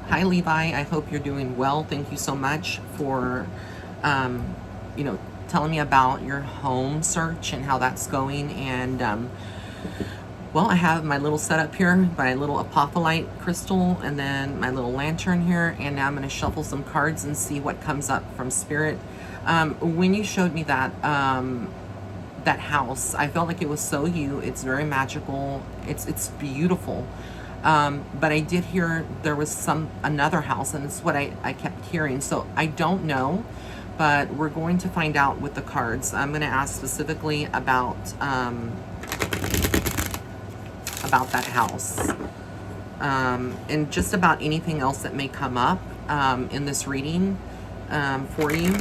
Hi, Levi. I hope you're doing well. Thank you so much for, um, telling me about your home search and how that's going. And, well, I have my little setup here, my little apophyllite crystal, and then my little lantern here. And now I'm going to shuffle some cards and see what comes up from Spirit. When you showed me that house, I felt like it was so you. It's very magical. It's beautiful. But I did hear there was another house, and it's what I kept hearing. So I don't know, but we're going to find out with the cards. I'm going to ask specifically about that house, and just about anything else that may come up in this reading for you.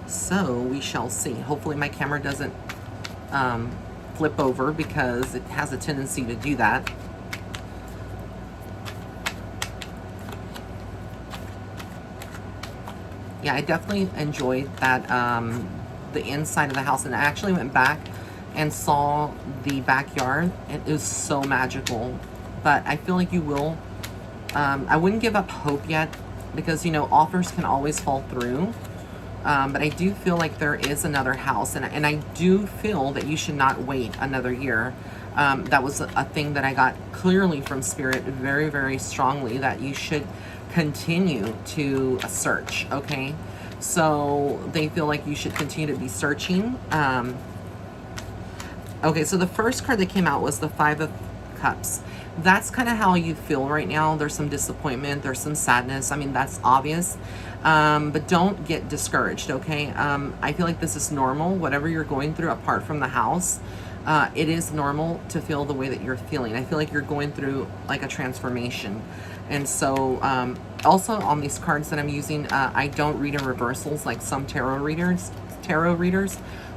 So we shall see. Hopefully my camera doesn't flip over because it has a tendency to do that. Yeah, I definitely enjoyed that, the inside of the house, and I actually went back and saw the backyard. It is so magical, but I feel like you will. I wouldn't give up hope yet because, offers can always fall through. But I do feel like there is another house, and I do feel that you should not wait another year. That was a thing that I got clearly from Spirit very, very strongly, that you should continue to search, okay? So they feel like you should continue to be searching. Okay, so the first card that came out was the Five of Cups. That's kind of how you feel right now. There's some disappointment, there's some sadness. I mean, that's obvious. But don't get discouraged, okay? I feel like this is normal. Whatever you're going through apart from the house, it is normal to feel the way that you're feeling. I feel like you're going through like a transformation. And so also on these cards that I'm using, I don't read in reversals like some tarot readers.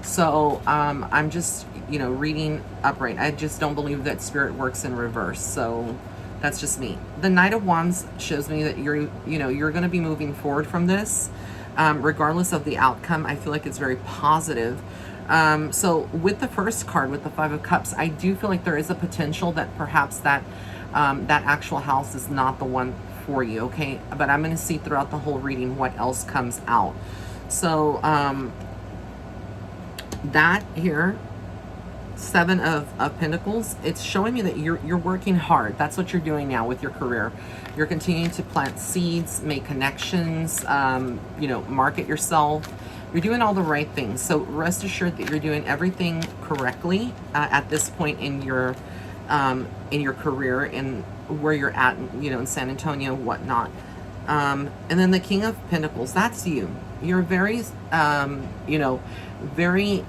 So I'm just, reading upright. I just don't believe that Spirit works in reverse. So that's just me. The Knight of Wands shows me that you're going to be moving forward from this, regardless of the outcome. I feel like it's very positive. So with the first card, with the Five of Cups, I do feel like there is a potential that perhaps that actual house is not the one for you, okay? But I'm going to see throughout the whole reading what else comes out. So that here, Seven of Pentacles, it's showing me that you're working hard. That's what you're doing now with your career. You're continuing to plant seeds, make connections, market yourself. You're doing all the right things. So rest assured that you're doing everything correctly at this point in your career and where you're at, in San Antonio, whatnot. And then the King of Pentacles, that's you. You're very, very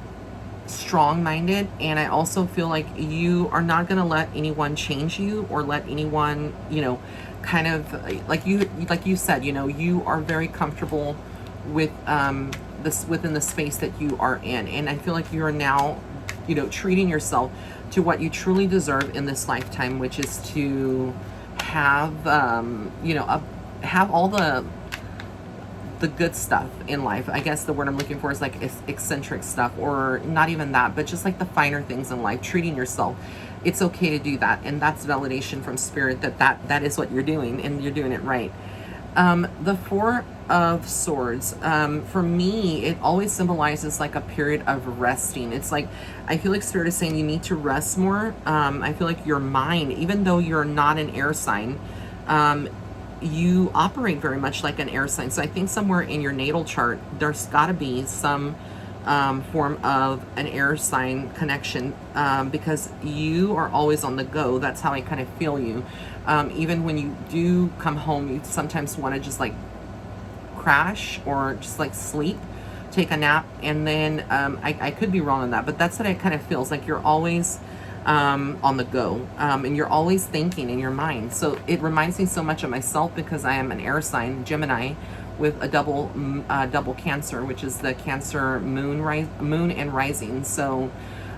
strong-minded, and I also feel like you are not going to let anyone change you or let anyone, kind of like you said, you are very comfortable with this within the space that you are in, and I feel like you are now, treating yourself to what you truly deserve in this lifetime, which is to have, have all the good stuff in life. I guess the word I'm looking for is like eccentric stuff, or not even that, but just like the finer things in life, treating yourself. It's okay to do that, and that's validation from Spirit that is what you're doing, and you're doing it right. The Four of Swords, for me, it always symbolizes like a period of resting. It's like, I feel like Spirit is saying you need to rest more. I feel like your mind, even though you're not an air sign, you operate very much like an air sign. So I think somewhere in your natal chart, there's got to be some form of an air sign connection, because you are always on the go. That's how I kind of feel you. Even when you do come home, you sometimes want to just like crash or just like sleep, take a nap, and then I could be wrong on that, but that's what it kind of feels like. You're always on the go, and you're always thinking in your mind. So it reminds me so much of myself, because I am an air sign, Gemini, with a double Cancer, which is the Cancer moon and rising. So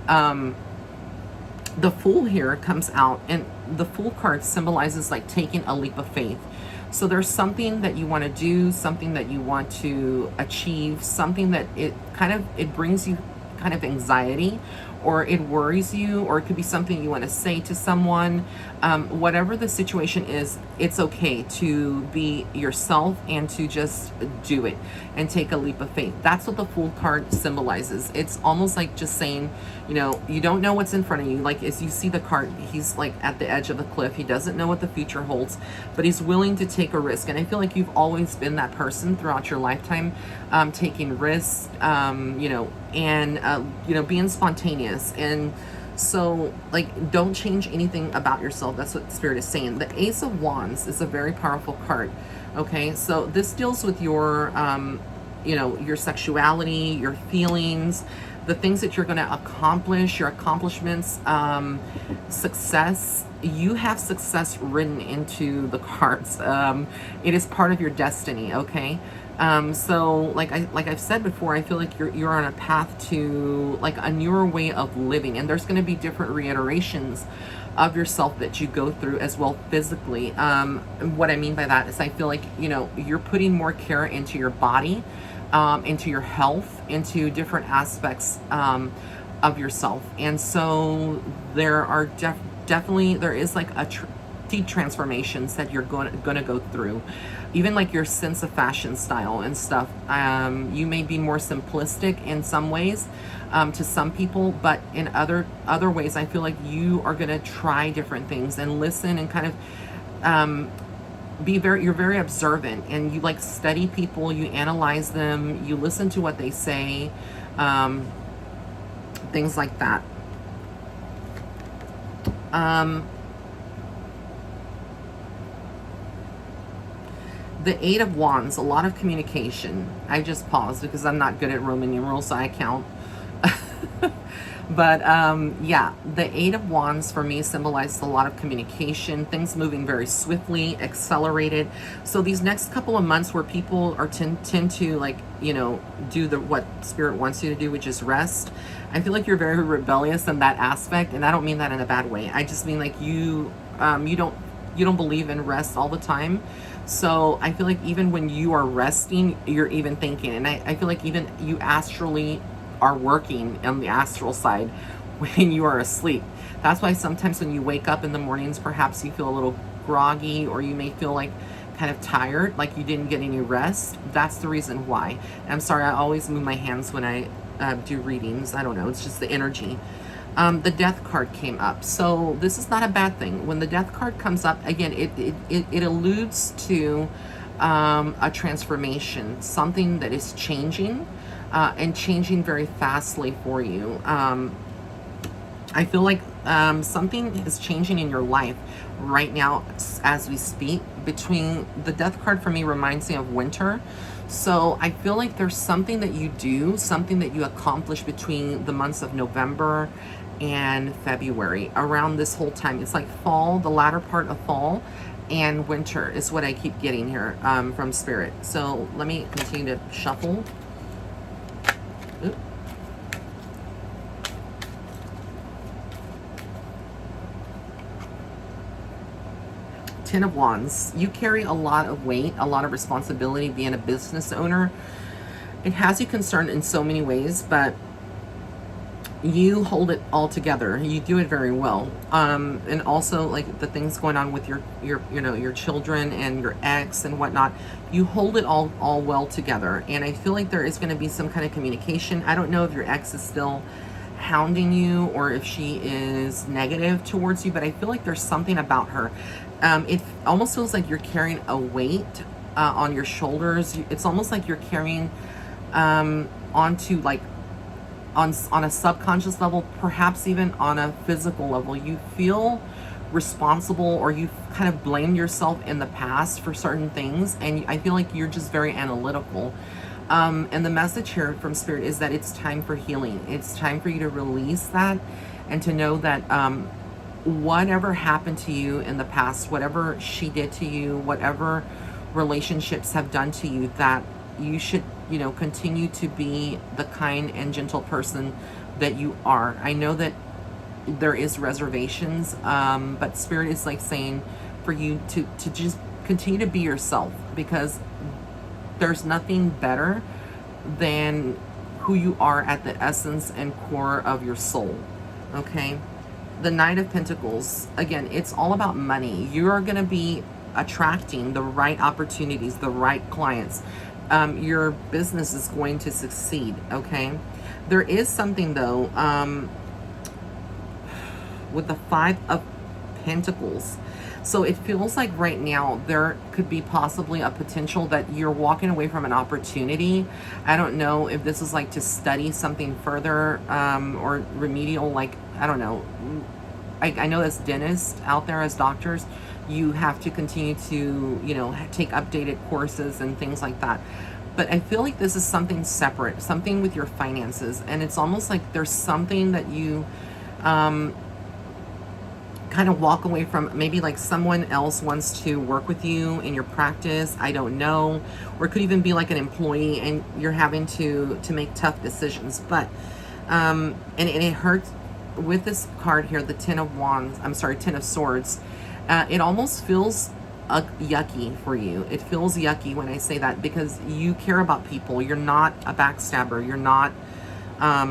the Fool here comes out, and the Fool card symbolizes like taking a leap of faith. So there's something that you want to do, something that you want to achieve, something that it brings you kind of anxiety, or it worries you, or it could be something you want to say to someone. Whatever the situation is, it's okay to be yourself and to just do it and take a leap of faith. That's what the Fool card symbolizes. It's almost like just saying, you know, you don't know what's in front of you. Like, as you see the card, he's like at the edge of the cliff. He doesn't know what the future holds, but he's willing to take a risk. And I feel like you've always been that person throughout your lifetime, taking risks, you know, and, you know, being spontaneous. And so, like, don't change anything about yourself. That's what Spirit is saying. The Ace of Wands is a very powerful card. Okay, so this deals with your, you know, your sexuality, your feelings, the things that you're going to accomplish, your accomplishments, success. You have success written into the cards. It is part of your destiny. Okay. So like I've said before, I feel like you're on a path to like a newer way of living, and there's going to be different reiterations of yourself that you go through as well physically. What I mean by that is I feel like, you know, you're putting more care into your body, into your health, into different aspects of yourself. And so there are definitely, there is like a deep transformations that you're going to go through. Even like your sense of fashion style and stuff. You may be more simplistic in some ways to some people, but in other ways, I feel like you are going to try different things and listen and kind of you're very observant, and you like study people, you analyze them, you listen to what they say, things like that. The Eight of Wands, a lot of communication. I just paused because I'm not good at Roman numerals, so I count. But yeah, the Eight of Wands for me symbolizes a lot of communication, things moving very swiftly, accelerated. So these next couple of months where people are tend to, like, you know, do what Spirit wants you to do, which is rest. I feel like you're very rebellious in that aspect, and I don't mean that in a bad way. I just mean like you don't believe in rest all the time. So I feel like even when you are resting, you're even thinking. And I feel like even you astrally are working on the astral side when you are asleep. That's why sometimes when you wake up in the mornings, perhaps you feel a little groggy, or you may feel like kind of tired, like you didn't get any rest. That's the reason why. I'm sorry, I always move my hands when I do readings. I don't know, it's just the energy. The Death card came up. So this is not a bad thing. When the Death card comes up, again, it alludes to a transformation, something that is changing, and changing very fastly for you. I feel like something is changing in your life right now as we speak. Between the Death card for me reminds me of winter. So I feel like there's something that you do, something that you accomplish between the months of November and February, around this whole time. It's like fall, the latter part of fall, and winter is what I keep getting here from Spirit. So let me continue to shuffle. Oop. Ten of Wands. You carry a lot of weight, a lot of responsibility being a business owner. It has you concerned in so many ways, but you hold it all together. You do it very well. And also, like, the things going on with your you know, your children and your ex and whatnot, you hold it all well together. And I feel like there is going to be some kind of communication. I don't know if your ex is still hounding you or if she is negative towards you, but I feel like there's something about her. It almost feels like you're carrying a weight on your shoulders. It's almost like you're carrying onto, like, on a subconscious level, perhaps even on a physical level. You feel responsible, or you kind of blame yourself in the past for certain things, and I feel like you're just very analytical. And the message here from Spirit is that it's time for healing. It's time for you to release that, and to know that whatever happened to you in the past, whatever she did to you, whatever relationships have done to you, that you should, you know, continue to be the kind and gentle person that you are. I know that there is reservations, but Spirit is like saying for you to just continue to be yourself, because there's nothing better than who you are at the essence and core of your soul. Okay. The Knight of Pentacles, again, it's all about money. You are going to be attracting the right opportunities, the right clients. Your business is going to succeed. Okay. There is something though, with the Five of Pentacles. So it feels like right now there could be possibly a potential that you're walking away from an opportunity. I don't know if this is like to study something further, or remedial, like, I don't know. I know as dentists out there, as doctors, you have to continue to, take updated courses and things like that. But I feel like this is something separate, something with your finances. And it's almost like there's something that you kind of walk away from. Maybe like someone else wants to work with you in your practice. I don't know. Or it could even be like an employee and you're having to make tough decisions. But, and it hurts with this card here, the Ten of Swords. It almost feels yucky for you. It feels yucky when I say that because you care about people. You're not a backstabber. You're not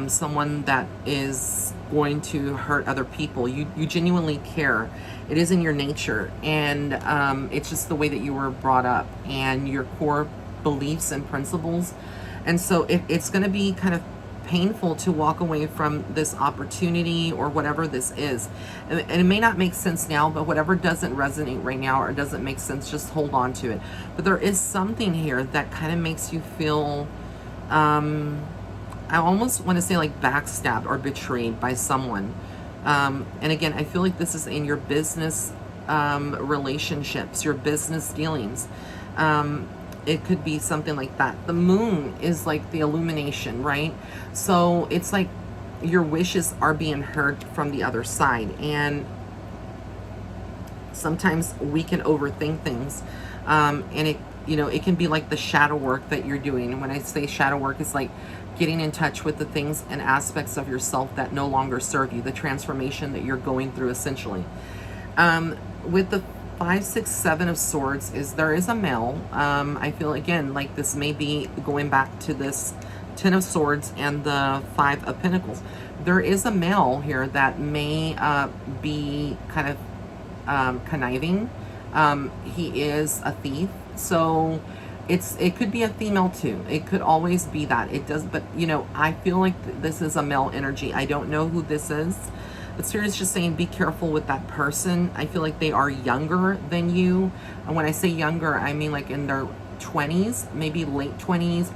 someone that is going to hurt other people. You genuinely care. It is in your nature, and it's just the way that you were brought up and your core beliefs and principles. And so it's going to be kind of painful to walk away from this opportunity or whatever this is. And it may not make sense now, but whatever doesn't resonate right now or doesn't make sense, just hold on to it. But there is something here that kind of makes you feel, I almost want to say like backstabbed or betrayed by someone. And again, I feel like this is in your business relationships, your business dealings. It could be something like that. The moon is like the illumination, right? So it's like your wishes are being heard from the other side. And sometimes we can overthink things. And it can be like the shadow work that you're doing. And when I say shadow work, it's like getting in touch with the things and aspects of yourself that no longer serve you, the transformation that you're going through essentially. With the 5, 6, 7 of Swords, there is a male. I feel again like this may be going back to this Ten of Swords and the 5 of Pentacles. There is a male here that may be kind of conniving. He is a thief, so it could be a female too. It could always be that. It does, but I feel like this is a male energy. I don't know who this is. But Spirit is just saying be careful with that person. I feel like they are younger than you. And when I say younger, I mean like in their 20s, maybe late 20s,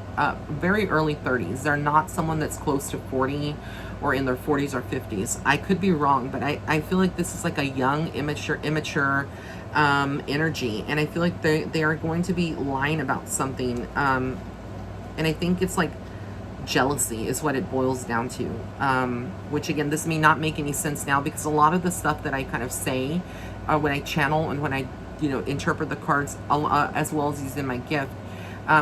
very early 30s. They're not someone that's close to 40 or in their 40s or 50s. I could be wrong, but I feel like this is like a young, immature energy. And I feel like they are going to be lying about something. And I think it's like jealousy is what it boils down to, which again, this may not make any sense now because a lot of the stuff that I kind of say when I channel and when I interpret the cards, as well as using my gift,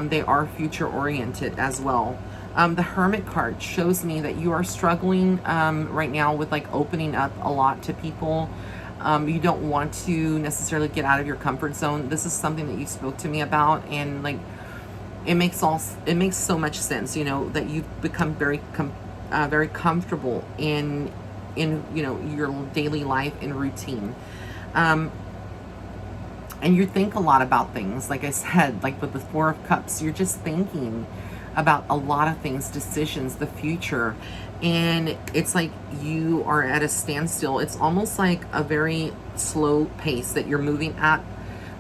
they are future oriented as well. The Hermit card shows me that you are struggling right now with like opening up a lot to people. You don't want to necessarily get out of your comfort zone. This is something that you spoke to me about, and like it makes so much sense, that you've become very comfortable in your daily life and routine. And you think a lot about things, like I said, like with the Four of Cups, you're just thinking about a lot of things, decisions, the future, and it's like you are at a standstill. It's almost like a very slow pace that you're moving at,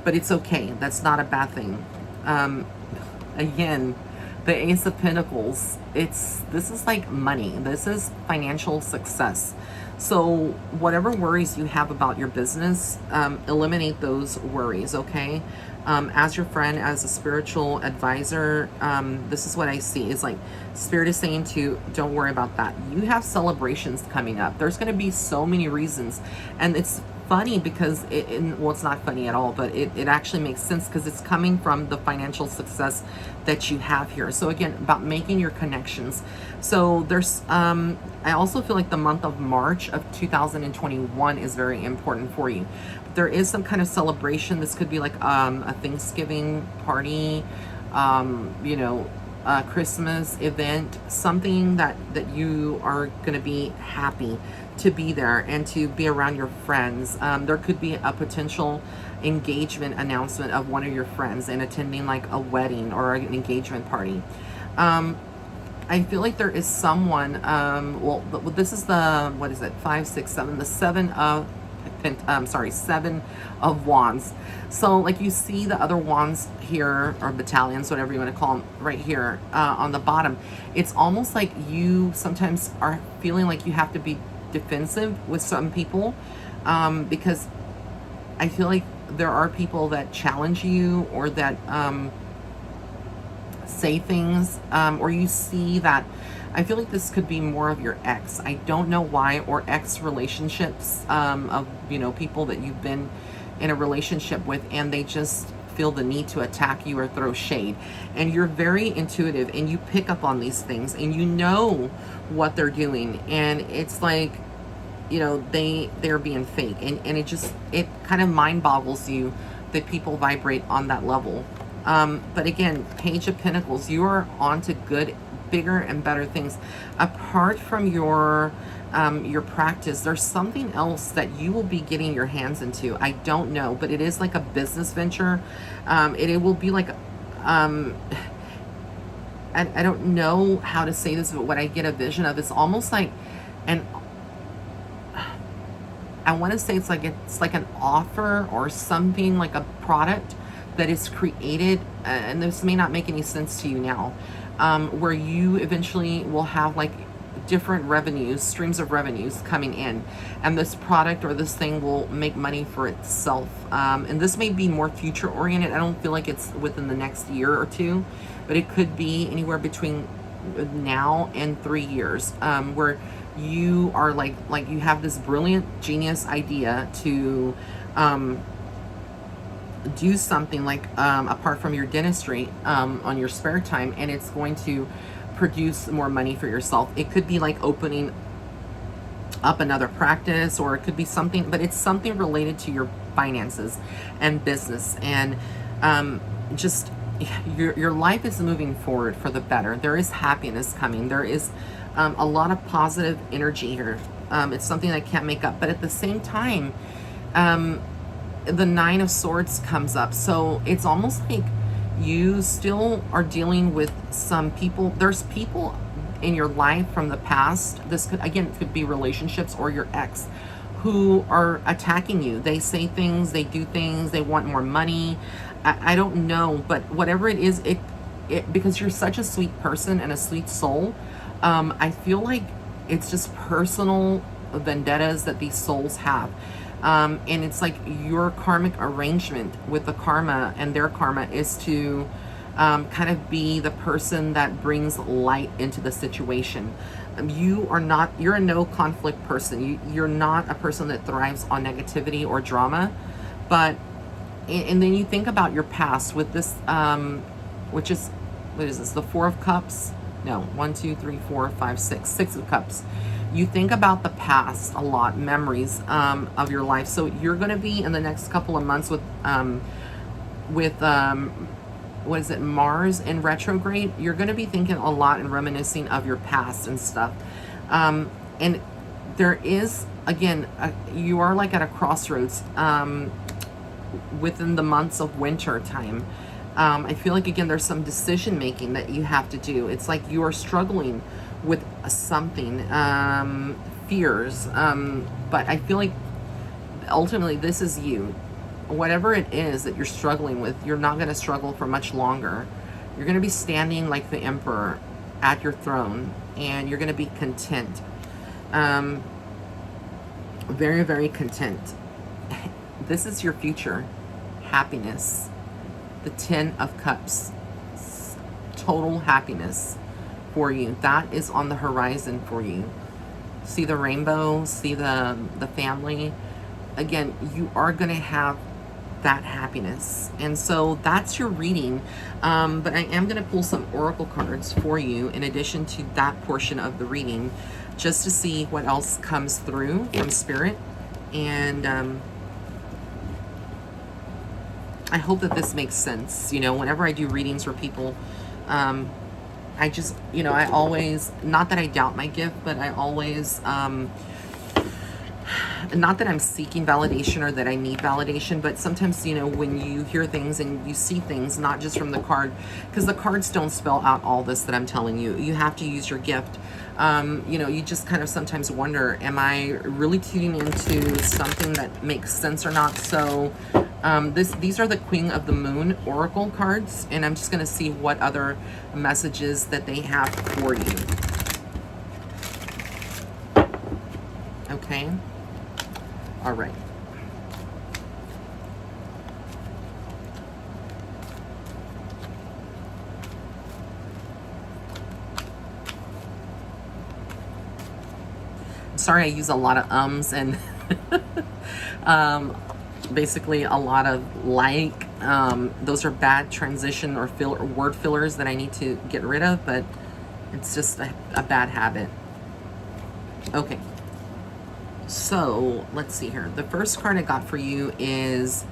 but it's okay. That's not a bad thing. Again, the Ace of Pentacles, this is like money. This is financial success. So whatever worries you have about your business, eliminate those worries, okay? As your friend, as a spiritual advisor, this is what I see is like Spirit is saying to don't worry about that. You have celebrations coming up. There's going to be so many reasons, and it's funny because well, it's not funny at all, but it actually makes sense because it's coming from the financial success that you have here. So again, about making your connections. So there's I also feel like the month of March of 2021 is very important for you. There is some kind of celebration. This could be like a Thanksgiving party, Christmas event, something that you are going to be happy to be there and to be around your friends. There could be a potential engagement announcement of one of your friends and attending like a wedding or an engagement party. I feel like there is someone, this is the, what is it, 5, 6, 7, the 7 of, sorry, 7 of wands. So like you see the other wands here, or battalions, whatever you want to call them, right here on the bottom. It's almost like you sometimes are feeling like you have to be defensive with some people, because I feel like there are people that challenge you, or that say things, or you see that. I feel like this could be more of your ex. I don't know why, or ex relationships, of, you know, people that you've been in a relationship with, and they just feel the need to attack you or throw shade. And you're very intuitive, and you pick up on these things, and you know what they're doing, and it's like, you know, they're being fake, and it kind of mind boggles you that people vibrate on that level. But again, Page of Pentacles, you are on to good, bigger and better things. Apart from your practice, there's something else that you will be getting your hands into. I don't know, but it is like a business venture. It will be like, I don't know how to say this, but what I get a vision of is almost like an, I want to say it's like an offer or something, like a product that is created, and this may not make any sense to you now, where you eventually will have like different revenues, streams of revenues coming in, and this product or this thing will make money for itself. And this may be more future oriented. I don't feel like it's within the next year or two, but it could be anywhere between now and 3 years, where you are like you have this brilliant genius idea to do something like, apart from your dentistry, on your spare time, and it's going to produce more money for yourself. It could be like opening up another practice, or it could be something, but it's something related to your finances and business, and just your life is moving forward for the better. There is happiness coming. There is a lot of positive energy here. It's something I can't make up, but at the same time, the 9 of Swords comes up. So it's almost like you still are dealing with some people. There's people in your life from the past. This could, again, it could be relationships or your ex, who are attacking you. They say things, they do things, they want more money. I don't know, but whatever it is, it because you're such a sweet person and a sweet soul, I feel like it's just personal vendettas that these souls have. And it's like your karmic arrangement with the karma and their karma is to kind of be the person that brings light into the situation. You're a no conflict person. You're not a person that thrives on negativity or drama. But, and then you think about your past with this, which is, what is this, the 4 of Cups? No, 1, 2, 3, 4, 5, 6, 6 of Cups. You think about the past a lot, memories of your life. So you're going to be in the next couple of months with what is it, Mars in retrograde. You're going to be thinking a lot and reminiscing of your past and stuff. And there is, again, you are like at a crossroads within the months of winter time. I feel like, again, there's some decision making that you have to do. It's like you are struggling with something, fears, but I feel like ultimately this is you. Whatever it is that you're struggling with, you're not going to struggle for much longer. You're going to be standing like the emperor at your throne, and you're going to be content, very, very content. This is your future happiness. The 10 of Cups, total happiness for you. That is on the horizon for you. See the rainbow, see the family. Again, you are going to have that happiness. And so that's your reading. But I am going to pull some oracle cards for you in addition to that portion of the reading, just to see what else comes through from Spirit. And I hope that this makes sense. You know, whenever I do readings for people, I just, you know, I always, not that I doubt my gift, but I always not that I'm seeking validation or that I need validation, but sometimes, you know, when you hear things and you see things, not just from the card, because the cards don't spell out all this that I'm telling you. You have to use your gift. You know, you just kind of sometimes wonder, am I really tuning into something that makes sense or not? So these are the Queen of the Moon Oracle cards, and I'm just going to see what other messages that they have for you. Okay. All right. Sorry, I use a lot of ums and basically a lot of like. Those are bad transition or word fillers that I need to get rid of, but it's just a bad habit. Okay. So let's see here. The first card I got for you is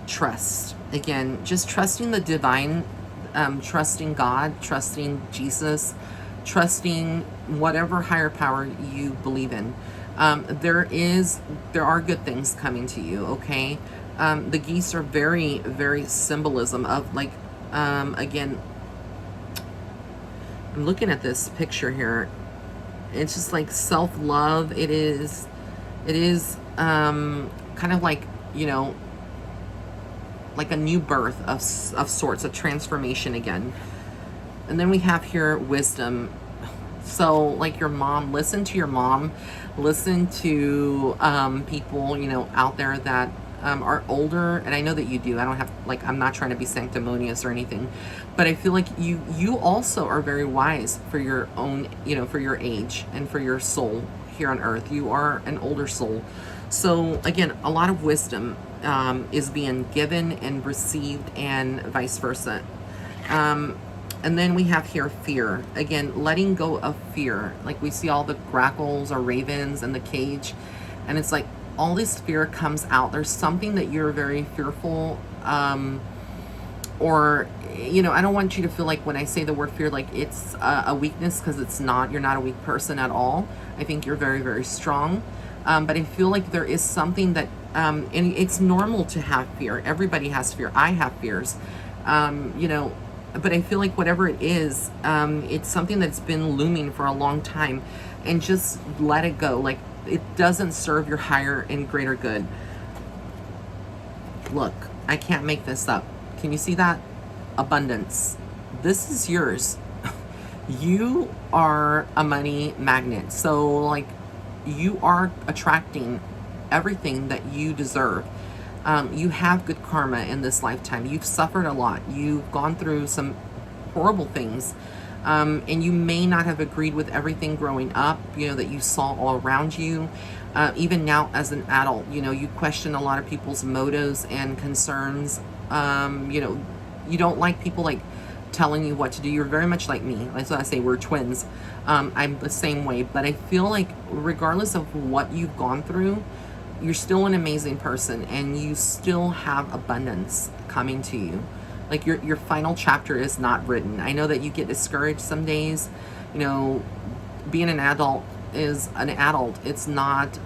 trust. Again, just trusting the divine, trusting God, trusting Jesus, trusting whatever higher power you believe in. There are good things coming to you. Okay. The geese are very, very symbolism of like, again, I'm looking at this picture here. It's just like self-love. It is kind of like, you know, like a new birth of sorts, a transformation again. And then we have here wisdom. So like your mom, listen to your mom, listen to people, you know, out there that are older. And I know that you do. I don't have, like, I'm not trying to be sanctimonious or anything, but I feel like you also are very wise for your own, you know, for your age and for your soul here on earth. You are an older soul. So again, a lot of wisdom is being given and received, and vice versa. And then we have here fear. Again, letting go of fear. Like we see all the grackles or ravens in the cage, and it's like all this fear comes out. There's something that you're very fearful, or, you know, I don't want you to feel like when I say the word fear, like it's a weakness, because it's not. You're not a weak person at all. I think you're very, very strong. But I feel like there is something that, and it's normal to have fear. Everybody has fear. I have fears, you know, but I feel like whatever it is, it's something that's been looming for a long time, and just let it go. Like, it doesn't serve your higher and greater good. Look, I can't make this up. Can you see that? Abundance. This is yours. You are a money magnet. So like, you are attracting everything that you deserve. You have good karma in this lifetime. You've suffered a lot. You've gone through some horrible things. And you may not have agreed with everything growing up, you know, that you saw all around you. Even now as an adult, you know, you question a lot of people's motives and concerns. You know, you don't like people like telling you what to do. You're very much like me. That's what I say, we're twins. I'm the same way, but I feel like regardless of what you've gone through, you're still an amazing person, and you still have abundance coming to you. Like your final chapter is not written. I know that you get discouraged some days. You know, being an adult is an adult. It's not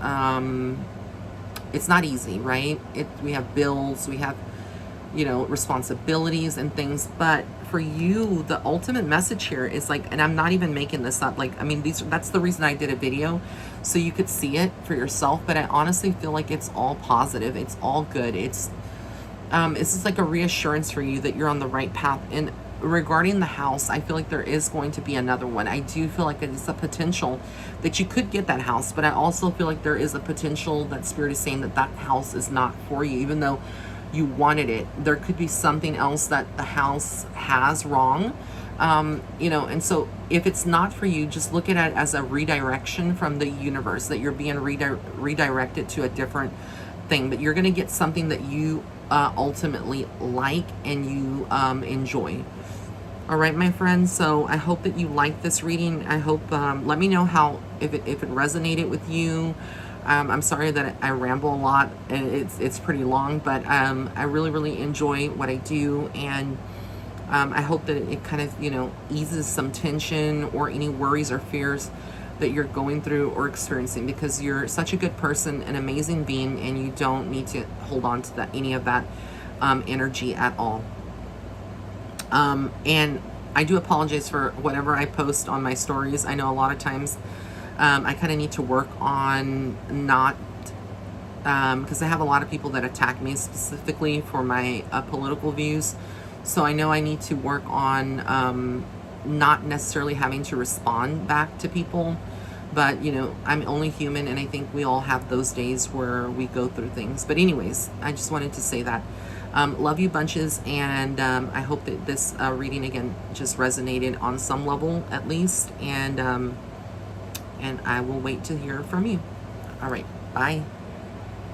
easy, right? We have bills, we have, you know, responsibilities and things. But for you, the ultimate message here is like, and I'm not even making this up. Like, I mean, that's the reason I did a video, so you could see it for yourself. But I honestly feel like it's all positive. It's all good. It's just like a reassurance for you that you're on the right path. And regarding the house, I feel like there is going to be another one. I do feel like it's a potential that you could get that house, but I also feel like there is a potential that Spirit is saying that that house is not for you, even though you wanted it. There could be something else that the house has wrong. You know, and so if it's not for you, just look at it as a redirection from the universe, that you're being redirected to a different thing, but you're going to get something that you ultimately like and you enjoy. All right, my friends. So I hope that you like this reading. I hope, let me know how, if it resonated with you. I'm sorry that I ramble a lot, and it's pretty long, but I really, really enjoy what I do, and I hope that it kind of, you know, eases some tension or any worries or fears that you're going through or experiencing, because you're such a good person, an amazing being, and you don't need to hold on to any of that energy at all. And I do apologize for whatever I post on my stories. I know a lot of times I kind of need to work on not, because I have a lot of people that attack me specifically for my political views. So I know I need to work on not necessarily having to respond back to people. But, you know, I'm only human, and I think we all have those days where we go through things. But anyways, I just wanted to say that. Love you bunches, and I hope that this reading, again, just resonated on some level at least. And I will wait to hear from you. All right, bye.